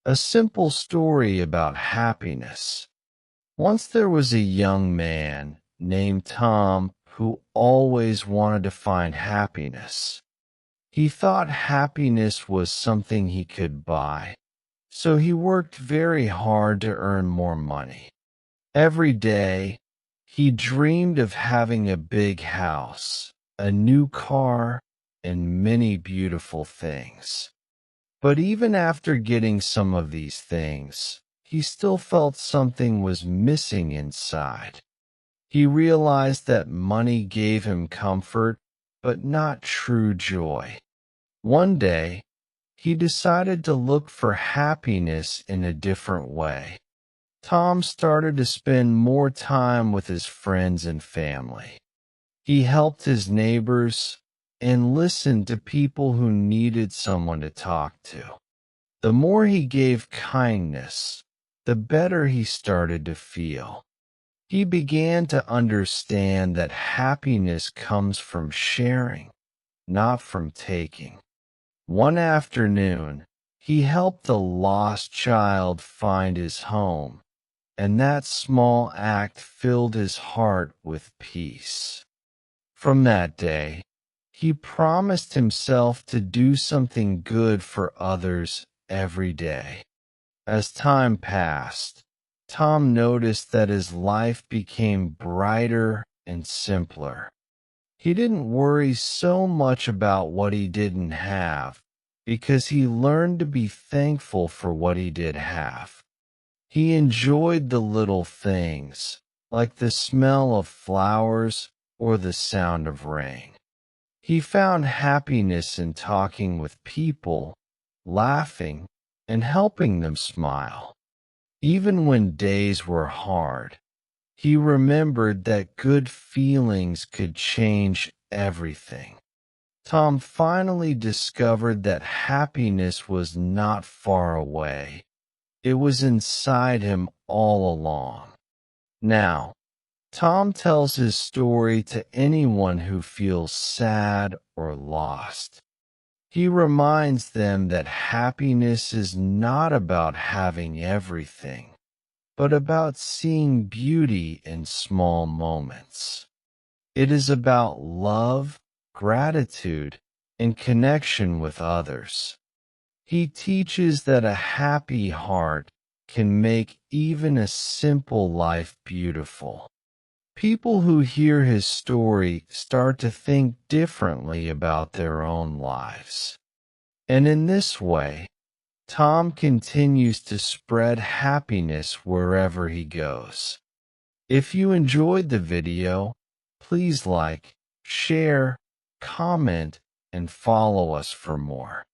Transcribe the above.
A simple story about happiness. Once there was a young man named Tom who always wanted to find happiness. He thought happiness was something he could buy, so he worked very hard to earn more money. Every day, he dreamed of having a big house, a new car, and many beautiful things. But even after getting some of these things, he still felt something was missing inside. He realized that money gave him comfort, but not true joy. One day, he decided to look for happiness in a different way. Tom started to spend more time with his friends and family. He helped his neighbors and listened to people who needed someone to talk to. The more he gave kindness, the better he started to feel. He began to understand that happiness comes from sharing, not from taking. One afternoon, he helped a lost child find his home, and that small act filled his heart with peace. From that day, he promised himself to do something good for others every day. As time passed, Tom noticed that his life became brighter and simpler. He didn't worry so much about what he didn't have because he learned to be thankful for what he did have. He enjoyed the little things, like the smell of flowers or the sound of rain. He found happiness in talking with people, laughing, and helping them smile. Even when days were hard, he remembered that good feelings could change everything. Tom finally discovered that happiness was not far away. It was inside him all along. Now, Tom tells his story to anyone who feels sad or lost. He reminds them that happiness is not about having everything, but about seeing beauty in small moments. It is about love, gratitude, and connection with others. He teaches that a happy heart can make even a simple life beautiful. People who hear his story start to think differently about their own lives. And in this way, Tom continues to spread happiness wherever he goes. If you enjoyed the video, please like, share, comment, and follow us for more.